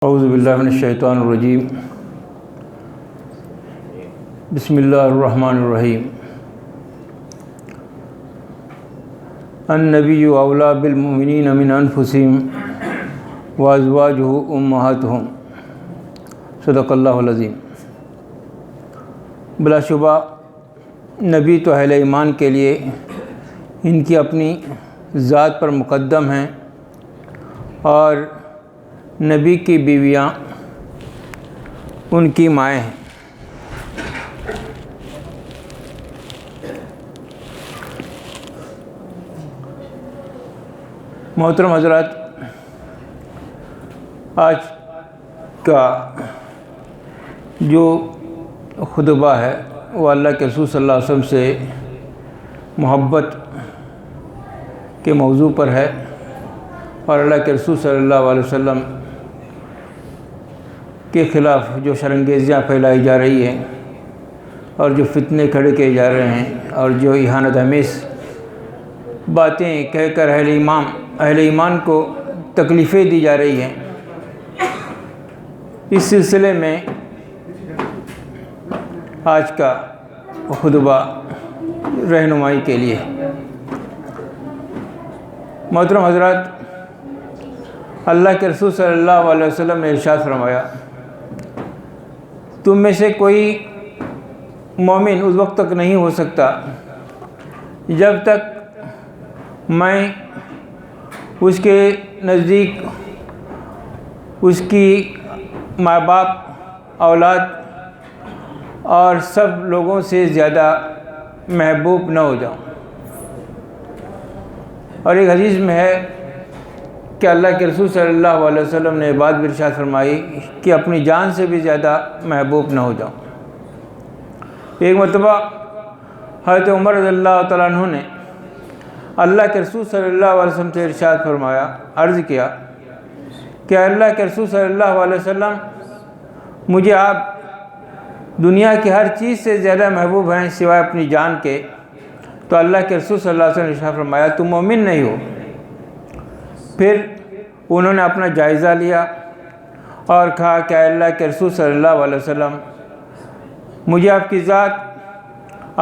اعوذ باللہ من الشیطان الرجیم بسم اللہ الرحمن الرحیم النبی اولیٰ بالمؤمنین من انفسہم وازواجہ امہاتہم صدق اللہ العظیم۔ بلا شبہ نبی تو اہل ایمان کے لیے ان کی اپنی ذات پر مقدم ہیں، اور نبی کی بیویاں ان کی مائیں ہیں۔ محترم حضرات، آج کا جو خطبہ ہے وہ اللہ کے رسول صلی اللہ علیہ وسلم سے محبت کے موضوع پر ہے، اور اللہ کے رسول صلی اللہ علیہ وسلم کے خلاف جو شرانگیزیاں پھیلائی جا رہی ہیں اور جو فتنے کھڑے کیے جا رہے ہیں اور جو اہانت آمیز باتیں کہہ کر اہل ایمان کو تکلیفیں دی جا رہی ہیں، اس سلسلے میں آج کا خطبہ رہنمائی کے لیے۔ محترم حضرات، اللہ کے رسول صلی اللہ علیہ وسلم نے ارشاد فرمایا، تم میں سے کوئی مومن اس وقت تک نہیں ہو سکتا جب تک میں اس کے نزدیک اس کی ماں باپ، اولاد اور سب لوگوں سے زیادہ محبوب نہ ہو جاؤں۔ اور ایک حدیث میں ہے کہ اللہ کے رسول صلی اللہ علیہ وسلم نے بات بھی ارشاد فرمائی کہ اپنی جان سے بھی زیادہ محبوب نہ ہو جاؤں۔ ایک مرتبہ حضرت عمر رضی اللہ تعالیٰ عنہ نے اللہ کے رسول صلی اللہ علیہ وسلم سے ارشاد فرمایا، عرض کیا کہ اللہ کے رسول صلی اللہ علیہ وسلم، مجھے آپ دنیا کی ہر چیز سے زیادہ محبوب ہیں سوائے اپنی جان کے۔ تو اللہ کے رسول صلی اللہ علیہ وسلم نے ارشاد فرمایا، تم مومن نہیں ہو۔ پھر انہوں نے اپنا جائزہ لیا اور کہا کہ اللہ کے رسول صلی اللہ علیہ وسلم، مجھے آپ کی ذات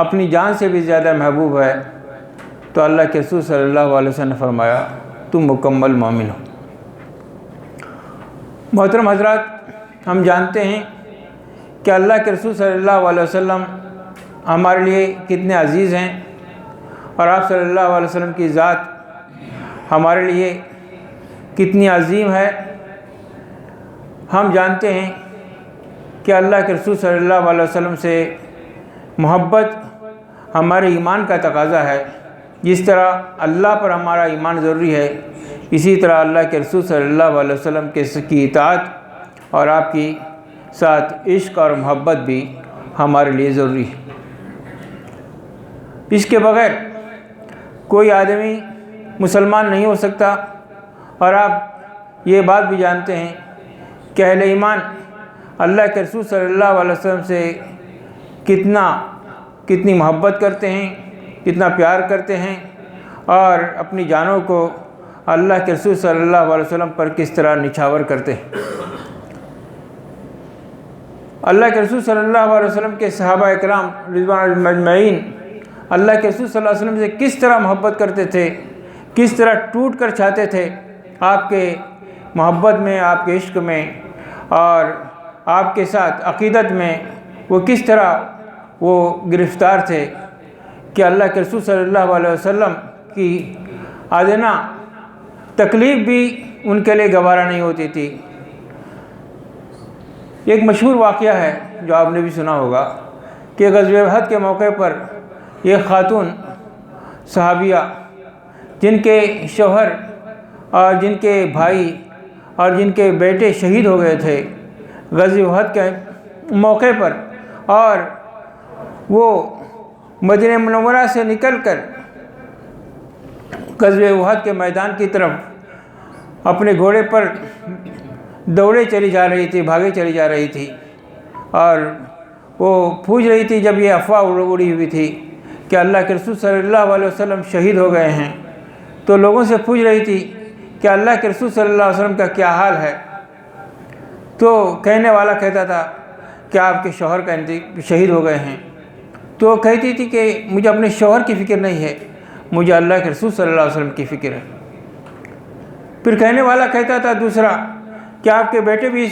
اپنی جان سے بھی زیادہ محبوب ہے۔ تو اللہ کے رسول صلی اللہ علیہ وسلم نے فرمایا، تم مکمل مومن ہو۔ محترم حضرات، ہم جانتے ہیں کہ اللہ کے رسول صلی اللہ علیہ وسلم ہمارے لیے کتنے عزیز ہیں، اور آپ صلی اللہ علیہ وسلم کی ذات ہمارے لیے کتنی عظیم ہے۔ ہم جانتے ہیں کہ اللہ کے رسول صلی اللہ علیہ وسلم سے محبت ہمارے ایمان کا تقاضا ہے۔ جس طرح اللہ پر ہمارا ایمان ضروری ہے، اسی طرح اللہ کے رسول صلی اللہ علیہ وسلم کی اطاعت اور آپ کی ساتھ عشق اور محبت بھی ہمارے لیے ضروری ہے۔ اس کے بغیر کوئی آدمی مسلمان نہیں ہو سکتا، اور آپ یہ بات بھی جانتے ہیں کہ اہل ایمان اللہ کے رسول صلی اللہ علیہ وسلم سے کتنی محبت کرتے ہیں، کتنا پیار کرتے ہیں، اور اپنی جانوں کو اللہ کے رسول صلی اللہ علیہ وسلم پر کس طرح نچھاور کرتے ہیں۔ اللہ کے رسول صلی اللہ علیہ وسلم کے صحابہ اکرام رضوان اللہ اجمعین اللہ کے رسول صلی اللہ علیہ وسلم سے کس طرح محبت کرتے تھے، کس طرح ٹوٹ کر چاہتے تھے آپ کے محبت میں، آپ کے عشق میں، اور آپ کے ساتھ عقیدت میں وہ کس طرح وہ گرفتار تھے کہ اللہ کے رسول صلی اللہ علیہ وسلم کی ادنا تکلیف بھی ان کے لیے گوارا نہیں ہوتی تھی۔ ایک مشہور واقعہ ہے جو آپ نے بھی سنا ہوگا کہ غزوہ احد کے موقع پر ایک خاتون صحابیہ جن کے شوہر اور جن کے بھائی اور جن کے بیٹے شہید ہو گئے تھے غزوہ احد کے موقع پر، اور وہ مدینہ منورہ سے نکل کر غزوہ احد کے میدان کی طرف اپنے گھوڑے پر دوڑے چلی جا رہی تھی، بھاگے چلی جا رہی تھی، اور وہ پوچھ رہی تھی، جب یہ افواہ اڑی ہوئی تھی کہ اللہ کے رسول صلی اللہ علیہ وسلم شہید ہو گئے ہیں، تو لوگوں سے پوچھ رہی تھی کہ اللہ کے رسول صلی اللہ علیہ وسلم کا کیا حال ہے۔ تو کہنے والا کہتا تھا کہ آپ کے شوہر کا شہید ہو گئے ہیں، تو کہتی تھی کہ مجھے اپنے شوہر کی فکر نہیں ہے، مجھے اللہ کے رسول صلی اللہ علیہ وسلم کی فکر ہے۔ پھر کہنے والا کہتا تھا دوسرا کہ آپ کے بیٹے بھی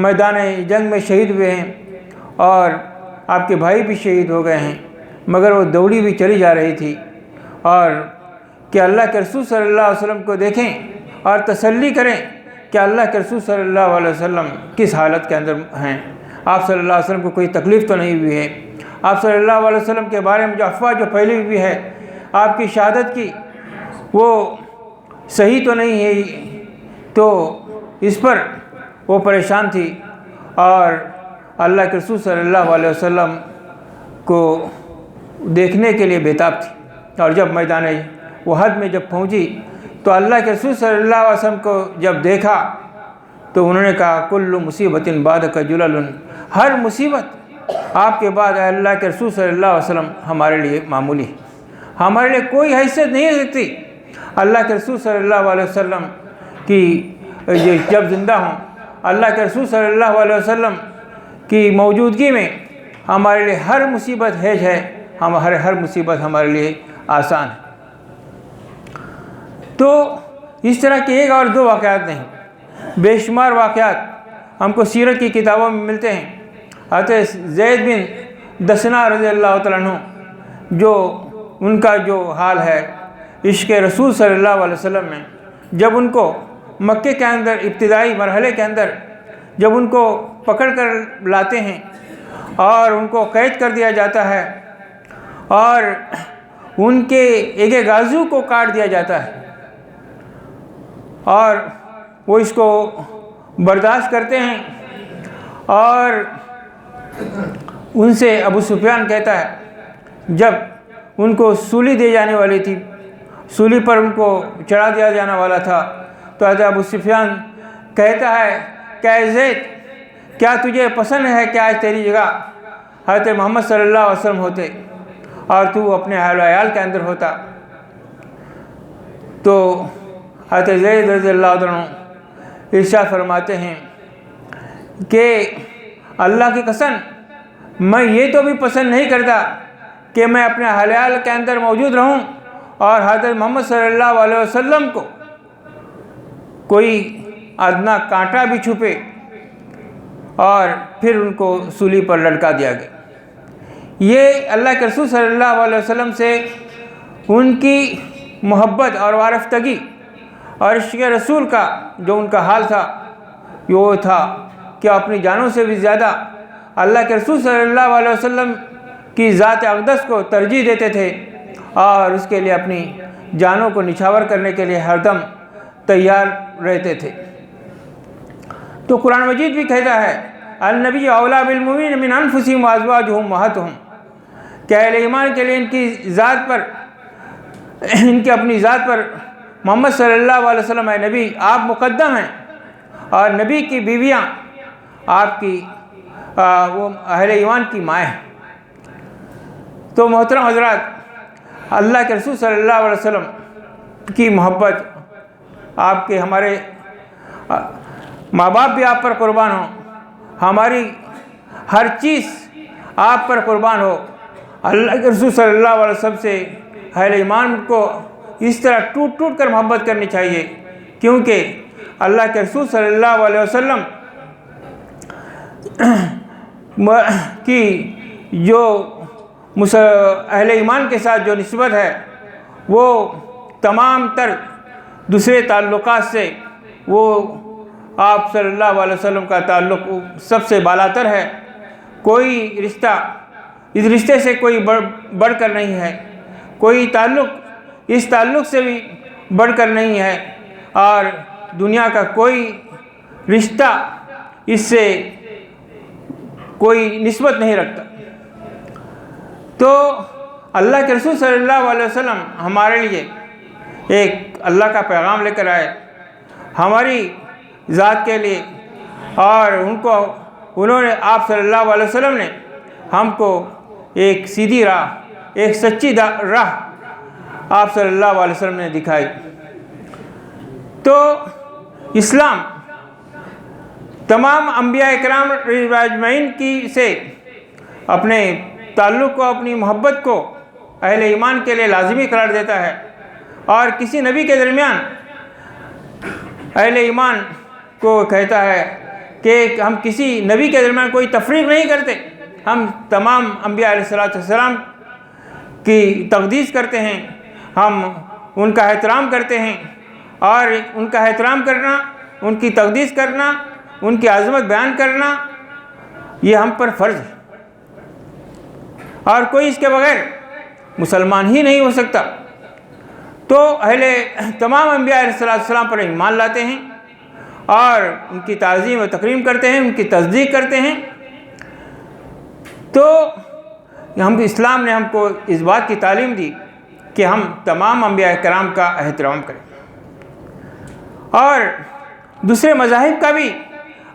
میدان جنگ میں شہید ہوئے ہیں اور آپ کے بھائی بھی شہید ہو گئے ہیں، مگر وہ دوڑی بھی چلی جا رہی تھی، اور کہ اللہ کے رسول صلی اللہ علیہ وسلم کو دیکھیں اور تسلی کریں کہ اللہ کے رسول صلی اللہ علیہ وسلم کس حالت کے اندر ہیں، آپ صلی اللہ علیہ وسلم کو کوئی تکلیف تو نہیں ہوئی ہے، آپ صلی اللہ علیہ وسلم کے بارے میں جو افواہ جو پھیلی ہوئی ہے آپ کی شہادت کی وہ صحیح تو نہیں ہے۔ تو اس پر وہ پریشان تھی اور اللہ کے رسول صلی اللہ علیہ وسلم کو دیکھنے کے لیے بےتاب تھی، اور جب میدان احد میں جب پہنچی تو اللہ کے رسول صلی اللہ علیہ وسلم کو جب دیکھا تو انہوں نے کہا کل مصیبت بعدک جلل، ہر مصیبت آپ کے بعد اللہ کے رسول صلی اللہ علیہ وسلم ہمارے لیے معمولی ہے، ہمارے لیے کوئی حیثیت نہیں ہو سکتی۔ اللہ کے رسول صلی اللہ علیہ وسلم کی جب زندہ ہوں، اللہ کے رسول صلی اللہ علیہ وسلم کی موجودگی میں ہمارے لیے ہر مصیبت ہیج ہے، ہر مصیبت ہمارے لیے آسان ہے۔ تو اس طرح کے ایک اور دو واقعات نہیں، بے شمار واقعات ہم کو سیرت کی کتابوں میں ملتے ہیں۔ حضرت زید بن دسنا رضی اللہ تعالیٰ عنہ، جو ان کا جو حال ہے عشق رسول صلی اللہ علیہ وسلم میں، جب ان کو مکے کے اندر ابتدائی مرحلے کے اندر جب ان کو پکڑ کر لاتے ہیں اور ان کو قید کر دیا جاتا ہے اور ان کے ایک بازو کو کاٹ دیا جاتا ہے، اور وہ اس کو برداشت کرتے ہیں، اور ان سے ابو سفیان کہتا ہے جب ان کو سولی دی جانے والی تھی، سولی پر ان کو چڑھا دیا جانے والا تھا، تو حضرت ابو سفیان کہتا ہے کہ اے زید، کیا تجھے پسند ہے کہ آج تیری جگہ حضرت محمد صلی اللہ علیہ وسلم ہوتے اور تو اپنے اہل و عیال کے اندر ہوتا؟ تو حضرت زید رضی اللہ عنہ ارشاد فرماتے ہیں کہ اللہ کی قسم میں یہ تو بھی پسند نہیں کرتا کہ میں اپنے اہل عیال کے اندر موجود رہوں اور حضرت محمد صلی اللہ علیہ وسلم کو کوئی ادنا کانٹا بھی چھپے، اور پھر ان کو سولی پر لٹکا دیا گیا۔ یہ اللہ کے رسول صلی اللہ علیہ وسلم سے ان کی محبت اور وارفتگی اور عشق رسول کا جو ان کا حال تھا وہ تھا کہ اپنی جانوں سے بھی زیادہ اللہ کے رسول صلی اللہ علیہ وسلم کی ذات اقدس کو ترجیح دیتے تھے، اور اس کے لیے اپنی جانوں کو نچھاور کرنے کے لیے ہر دم تیار رہتے تھے۔ تو قرآن مجید بھی کہتا ہے النبی اولیٰ بالمؤمنین من انفسہم وازواجہم امہاتہم، کہ اہل ایمان کے لیے ان کی ذات پر، ان کی اپنی ذات پر محمد صلی اللہ علیہ وسلم اے نبی آپ مقدم ہیں، اور نبی کی بیویاں آپ کی وہ اہل ایمان کی مائیں ہیں۔ تو محترم حضرات، اللہ کے رسول صلی اللہ علیہ وسلم کی محبت، آپ کے ہمارے ماں باپ بھی آپ پر قربان ہوں، ہماری ہر چیز آپ پر قربان ہو، اللہ کے رسول صلی اللہ علیہ وسلم سے اہل ایمان کو اس طرح ٹوٹ ٹوٹ کر محبت کرنی چاہیے، کیونکہ اللہ کے رسول صلی اللہ علیہ وسلم کی جو اہل ایمان کے ساتھ جو نسبت ہے وہ تمام تر دوسرے تعلقات سے وہ آپ صلی اللہ علیہ وسلم کا تعلق سب سے بالاتر ہے۔ کوئی رشتہ اس رشتے سے کوئی بڑھ کر نہیں ہے، کوئی تعلق اس تعلق سے بھی بڑھ کر نہیں ہے، اور دنیا کا کوئی رشتہ اس سے کوئی نسبت نہیں رکھتا۔ تو اللہ کے رسول صلی اللہ علیہ وسلم ہمارے لیے ایک اللہ کا پیغام لے کر آئے ہماری ذات کے لیے، اور انہوں نے آپ صلی اللہ علیہ وسلم نے ہم کو ایک سیدھی راہ، ایک سچی راہ آپ صلی اللہ علیہ وسلم نے دکھائی۔ تو اسلام تمام انبیاء اکرام اجمعین کی سے اپنے تعلق کو، اپنی محبت کو اہل ایمان کے لیے لازمی قرار دیتا ہے، اور کسی نبی کے درمیان اہل ایمان کو کہتا ہے کہ ہم کسی نبی کے درمیان کوئی تفریق نہیں کرتے، ہم تمام انبیاء علیہ السلام کی تقدیس کرتے ہیں، ہم ان کا احترام کرتے ہیں، اور ان کا احترام کرنا، ان کی تقدیس کرنا، ان کی عظمت بیان کرنا یہ ہم پر فرض ہے، اور کوئی اس کے بغیر مسلمان ہی نہیں ہو سکتا۔ تو تمام انبیاء علیہ السلام پر ایمان لاتے ہیں اور ان کی تعظیم و تکریم کرتے ہیں، ان کی تصدیق کرتے ہیں۔ تو اسلام نے ہم کو اس بات کی تعلیم دی کہ ہم تمام انبیاء کرام کا احترام کریں، اور دوسرے مذاہب کا بھی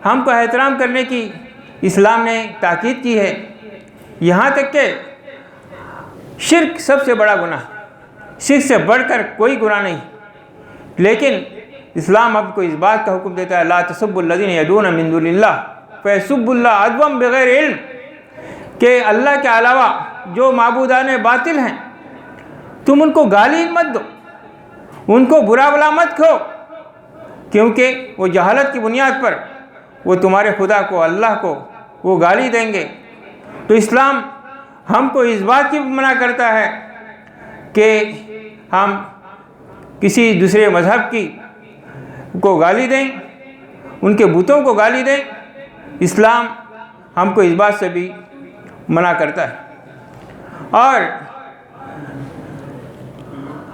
ہم کو احترام کرنے کی اسلام نے تاکید کی ہے، یہاں تک کہ شرک سب سے بڑا گناہ، شرک سے بڑھ کر کوئی گناہ نہیں، لیکن اسلام اب کو اس بات کا حکم دیتا ہے لا تسبوا الذین یدعون من دون اللہ فیسبوا اللہ عدوا بغیر علم، کہ اللہ کے علاوہ جو معبودان باطل ہیں تم ان کو گالی مت دو، ان کو برا بلا مت کہو، کیونکہ وہ جہالت کی بنیاد پر وہ تمہارے خدا کو، اللہ کو وہ گالی دیں گے۔ تو اسلام ہم کو اس بات کی منع کرتا ہے کہ ہم کسی دوسرے مذہب کو گالی دیں، ان کے بتوں کو گالی دیں، اسلام ہم کو اس بات سے بھی منع کرتا ہے۔ اور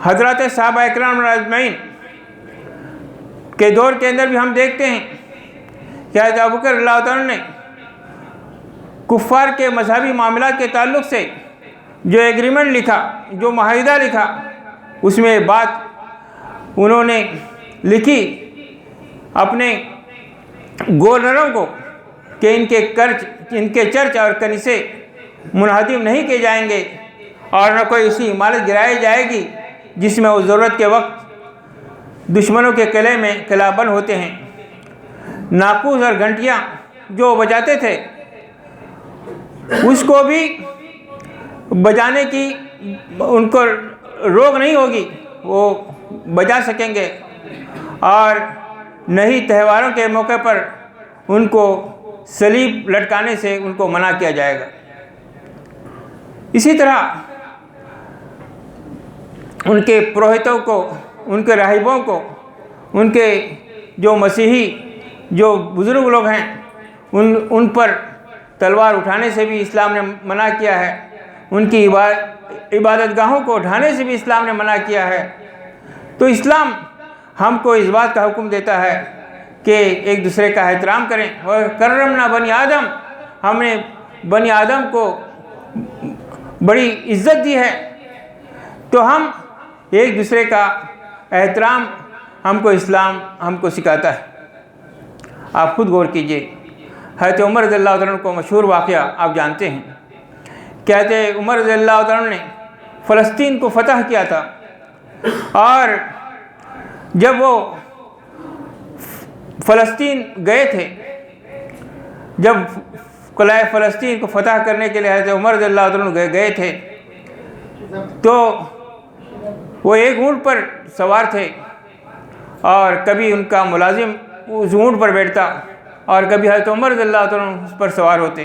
حضرات صحابہ اکرام اجمعین کے دور کے اندر بھی ہم دیکھتے ہیں کہ حضرت ابوبکر رضی اللہ تعالیٰ نے کفار کے مذہبی معاملات کے تعلق سے جو ایگریمنٹ لکھا، جو معاہدہ لکھا، اس میں بات انہوں نے لکھی اپنے گورنروں کو کہ ان کے چرچ اور کنیسے منہدم نہیں کیے جائیں گے، اور نہ کوئی ایسی عمارت گرائی جائے گی جس میں وہ ضرورت کے وقت دشمنوں کے قلعے میں قلعہ بند ہوتے ہیں۔ ناقوس اور گھنٹیاں جو بجاتے تھے اس کو بھی بجانے کی ان کو روک نہیں ہوگی، وہ بجا سکیں گے، اور نہیں تہواروں کے موقع پر ان کو صلیب لٹکانے سے ان کو منع کیا جائے گا۔ اسی طرح ان کے پروہتوں کو، ان کے راہبوں کو، ان کے جو مسیحی جو بزرگ لوگ ہیں ان پر تلوار اٹھانے سے بھی اسلام نے منع کیا ہے، ان کی عبادت گاہوں کو اٹھانے سے بھی اسلام نے منع کیا ہے۔ تو اسلام ہم کو اس بات کا حکم دیتا ہے کہ ایک دوسرے کا احترام کریں، اور کرمنا بنی آدم، ہم نے بنی آدم کو بڑی عزت دی ہے، تو ہم ایک دوسرے کا احترام ہم کو اسلام ہم کو سکھاتا ہے۔ آپ خود غور کیجئے، حضرت عمر رضی اللہ عنہ کو مشہور واقعہ آپ جانتے ہیں، کہتے عمر رضی اللہ عنہ نے فلسطین کو فتح کیا تھا، اور جب وہ فلسطین گئے تھے، جب قلعہ فلسطین کو فتح کرنے کے لیے حضرت عمر رضی اللہ عنہ گئے تھے، تو وہ ایک اونٹ پر سوار تھے، اور کبھی ان کا ملازم اس اونٹ پر بیٹھتا اور کبھی حضرت عمر رضی اللہ عنہ اس پر سوار ہوتے،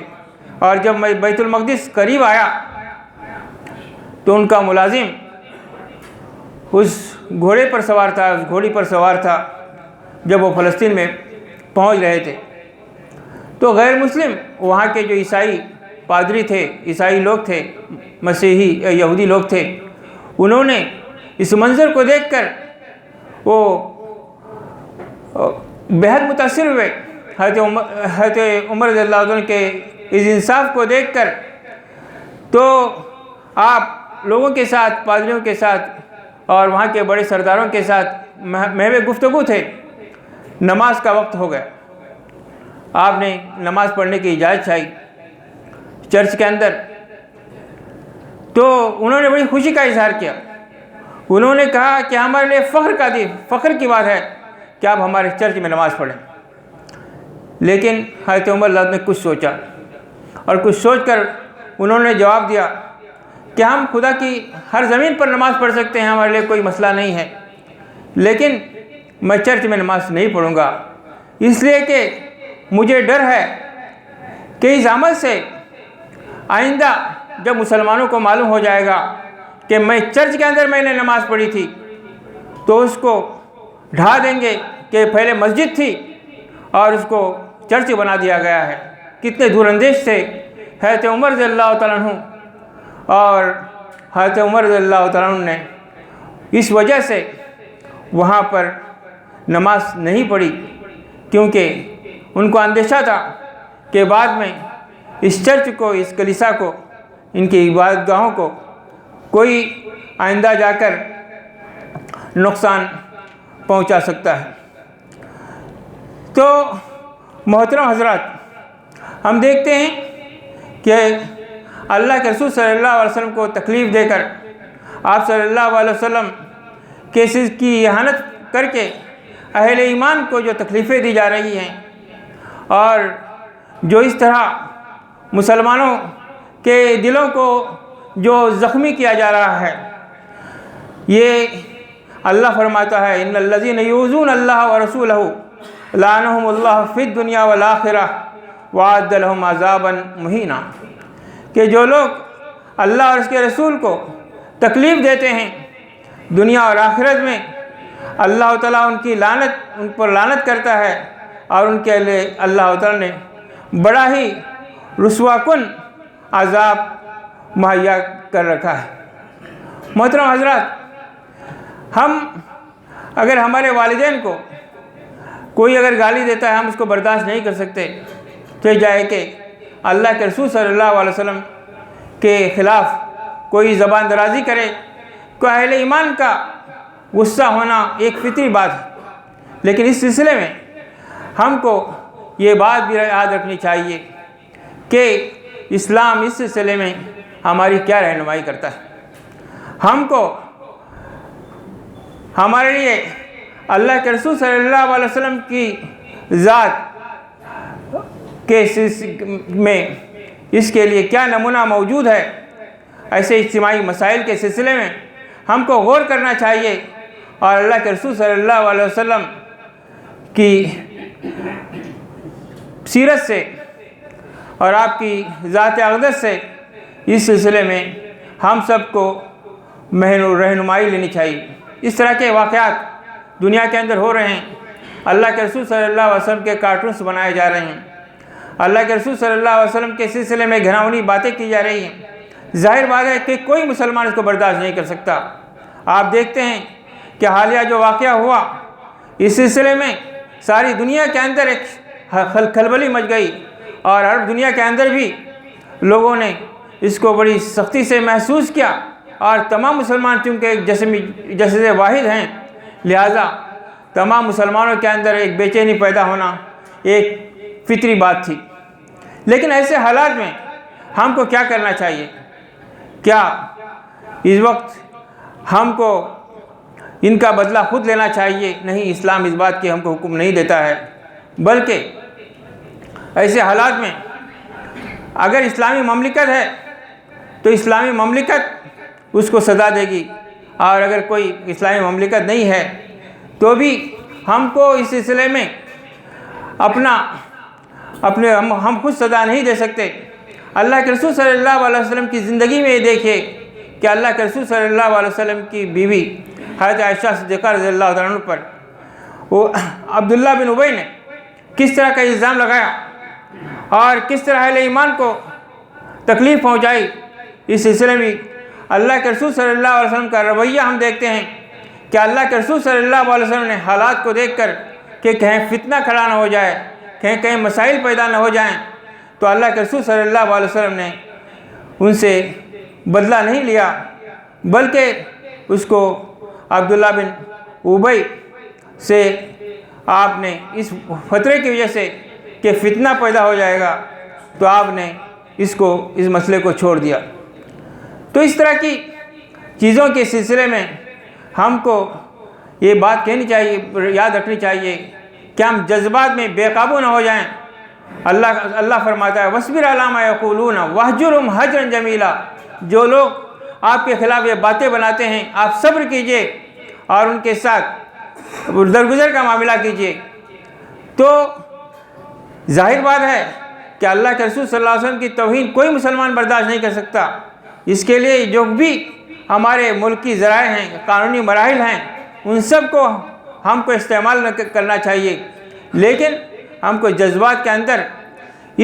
اور جب بیت المقدس قریب آیا تو ان کا ملازم اس گھوڑے پر سوار تھا، اس گھوڑی پر سوار تھا جب وہ فلسطین میں پہنچ رہے تھے۔ تو غیر مسلم وہاں کے جو عیسائی پادری تھے، عیسائی لوگ تھے، مسیحی یہودی لوگ تھے، انہوں نے اس منظر کو دیکھ کر وہ بہت متاثر ہوئے، حضرت عمر رضی اللہ عنہ کے اس انصاف کو دیکھ کر۔ تو آپ لوگوں کے ساتھ، پادریوں کے ساتھ اور وہاں کے بڑے سرداروں کے ساتھ محو گفتگو تھے، نماز کا وقت ہو گیا، آپ نے نماز پڑھنے کی اجازت چاہی چرچ کے اندر۔ تو انہوں نے بڑی خوشی کا اظہار کیا، انہوں نے کہا کہ ہمارے لیے فخر کی بات ہے کہ آپ ہمارے چرچ میں نماز پڑھیں۔ لیکن حضرت عمر رضی اللہ عنہ نے کچھ سوچا اور کچھ سوچ کر انہوں نے جواب دیا کہ ہم خدا کی ہر زمین پر نماز پڑھ سکتے ہیں، ہمارے لیے کوئی مسئلہ نہیں ہے، لیکن میں چرچ میں نماز نہیں پڑھوں گا، اس لیے کہ مجھے ڈر ہے کہ اس عمل سے آئندہ جب مسلمانوں کو معلوم ہو جائے گا کہ میں چرچ کے اندر میں نے نماز پڑھی تھی تو اس کو ڈھا دیں گے کہ پہلے مسجد تھی اور اس کو چرچ بنا دیا گیا ہے۔ کتنے دور اندیش تھے حضرت عمر رضی اللہ تعالیٰ عنہ، اور حضرت عمر رضی اللہ تعالیٰ عنہ نے اس وجہ سے وہاں پر نماز نہیں پڑھی، کیونکہ ان کو اندیشہ تھا کہ بعد میں اس چرچ کو، اس کلیسا کو، ان کی عبادت گاہوں کو کوئی آئندہ جا کر نقصان پہنچا سکتا ہے۔ تو محترم حضرات، ہم دیکھتے ہیں کہ اللہ کے رسول صلی اللہ علیہ وسلم کو تکلیف دے کر، آپ صلی اللہ علیہ وسلم کی اہانت کر کے اہل ایمان کو جو تکلیفیں دی جا رہی ہیں اور جو اس طرح مسلمانوں کے دلوں کو جو زخمی کیا جا رہا ہے، یہ اللہ فرماتا ہے ان الذین یؤذون اللہ ورسولہ لعنہم اللہ فی الدنیا والآخرہ وأعد لہم عذابا مہینا، کہ جو لوگ اللہ اور اس کے رسول کو تکلیف دیتے ہیں دنیا اور آخرت میں، اللہ تعالیٰ ان پر لعنت کرتا ہے اور ان کے لیے اللہ تعالیٰ نے بڑا ہی رسوا کن عذاب مہیا کر رکھا ہے۔ محترم حضرات، ہم اگر ہمارے والدین کو کوئی اگر گالی دیتا ہے ہم اس کو برداشت نہیں کر سکتے، تو جائے کہ اللہ کے رسول صلی اللہ علیہ وسلم کے خلاف کوئی زبان درازی کرے، کوئی اہل ایمان کا غصہ ہونا ایک فطری بات ہے، لیکن اس سلسلے میں ہم کو یہ بات بھی یاد رکھنی چاہیے کہ اسلام اس سلسلے میں ہماری کیا رہنمائی کرتا ہے۔ ہم کو ہمارے لیے اللہ کے رسول صلی اللہ علیہ وسلم کی ذات کے میں اس کے لیے کیا نمونہ موجود ہے، ایسے اجتماعی مسائل کے سلسلے میں ہم کو غور کرنا چاہیے اور اللہ کے رسول صلی اللہ علیہ وسلم کی سیرت سے اور آپ کی ذات اقدس سے اس سلسلے میں ہم سب کو رہنمائی لینی چاہیے۔ اس طرح کے واقعات دنیا کے اندر ہو رہے ہیں، اللہ کے رسول صلی اللہ علیہ وسلم کے کارٹونس بنائے جا رہے ہیں، اللہ کے رسول صلی اللہ علیہ وسلم کے سلسلے میں گھناؤنی باتیں کی جا رہی ہیں۔ ظاہر بات ہے کہ کوئی مسلمان اس کو برداشت نہیں کر سکتا۔ آپ دیکھتے ہیں کہ حالیہ جو واقعہ ہوا اس سلسلے میں ساری دنیا کے اندر ایک کھلبلی مچ گئی، اور عرب دنیا کے اندر بھی لوگوں نے اس کو بڑی سختی سے محسوس کیا، اور تمام مسلمان چونکہ ایک جسد واحد ہیں، لہٰذا تمام مسلمانوں کے اندر ایک بے چینی پیدا ہونا ایک فطری بات تھی۔ لیکن ایسے حالات میں ہم کو کیا کرنا چاہیے؟ کیا اس وقت ہم کو ان کا بدلہ خود لینا چاہیے؟ نہیں، اسلام اس بات کی ہم کو حکم نہیں دیتا ہے، بلکہ ایسے حالات میں اگر اسلامی مملکت ہے تو اسلامی مملکت اس کو سزا دے گی، اور اگر کوئی اسلامی مملکت نہیں ہے تو بھی ہم کو اس سلسلے میں ہم خود سزا نہیں دے سکتے۔ اللہ کے رسول صلی اللہ علیہ وسلم کی زندگی میں یہ دیکھیے کہ اللہ کے رسول صلی اللہ علیہ وسلم کی بیوی حضرت عائشہ صدیقہ رضی اللہ تعالیٰ عنہ پر وہ عبداللہ بن ابی نے کس طرح کا الزام لگایا اور کس طرح اہل ایمان کو تکلیف پہنچائی، اس سلسلے میں اللہ کے رسول صلی اللہ علیہ وسلم کا رویہ ہم دیکھتے ہیں کہ اللہ کے رسول صلی اللہ علیہ وسلم نے حالات کو دیکھ کر کہ کہیں فتنہ کھڑا نہ ہو جائے، کہیں مسائل پیدا نہ ہو جائیں، تو اللہ کے رسول صلی اللہ علیہ وسلم نے ان سے بدلہ نہیں لیا، بلکہ اس کو عبداللہ بن ابی سے آپ نے اس خطرے کی وجہ سے کہ فتنہ پیدا ہو جائے گا تو آپ نے اس مسئلے کو چھوڑ دیا۔ تو اس طرح کی چیزوں کے سلسلے میں ہم کو یہ بات کہنی چاہیے، یاد رکھنی چاہیے کہ ہم جذبات میں بے قابو نہ ہو جائیں اللہ فرماتا ہے وَاصْبِرْ عَلَىٰ مَا يَقُولُونَ وَاهْجُرْهُمْ هَجْرًا جَمِيلًا، جو لوگ آپ کے خلاف یہ باتیں بناتے ہیں آپ صبر کیجئے اور ان کے ساتھ درگزر کا معاملہ کیجئے۔ تو ظاہر بات ہے کہ اللہ کے رسول صلی اللہ علیہ وسلم کی توہین کوئی مسلمان برداشت نہیں کر سکتا۔ اس کے لیے جو بھی ہمارے ملک کی ذرائع ہیں، قانونی مراحل ہیں، ان سب کو ہم کو استعمال کرنا چاہیے، لیکن ہم کو جذبات کے اندر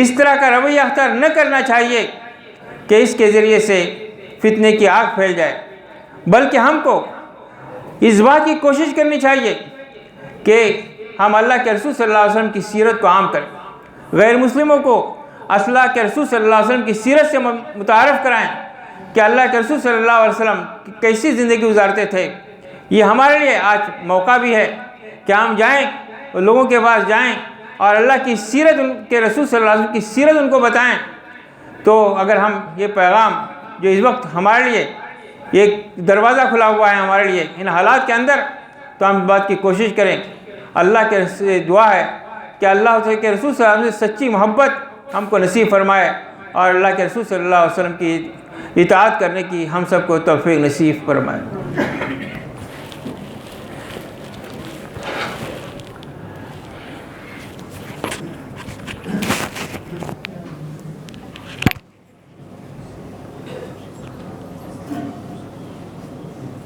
اس طرح کا رویہ اختیار نہ کرنا چاہیے کہ اس کے ذریعے سے فتنے کی آگ پھیل جائے، بلکہ ہم کو اس بات کی کوشش کرنی چاہیے کہ ہم اللہ کے رسول صلی اللہ علیہ وسلم کی سیرت کو عام کریں، غیر مسلموں کو اللہ کے رسول صلی اللہ علیہ وسلم کی سیرت سے متعارف کرائیں کہ اللہ کے رسول صلی اللہ علیہ وسلم کیسی زندگی گزارتے تھے۔ یہ ہمارے لیے آج موقع بھی ہے کہ ہم جائیں، لوگوں کے پاس جائیں اور اللہ کی سیرت، ان کے رسول صلی اللہ علیہ وسلم کی سیرت ان کو بتائیں۔ تو اگر ہم یہ پیغام جو اس وقت ہمارے لیے ایک دروازہ کھلا ہوا ہے ہمارے لیے ان حالات کے اندر، تو ہم اس بات کی کوشش کریں۔ اللہ کے دعا ہے کہ اللہ کے رسول صلی اللہ علیہ وسلم سے سچی محبت ہم کو نصیب فرمائے اور اللہ کے رسول صلی اللہ علیہ وسلم کی اطاعت کرنے کی ہم سب کو توفیق نصیب فرمائے۔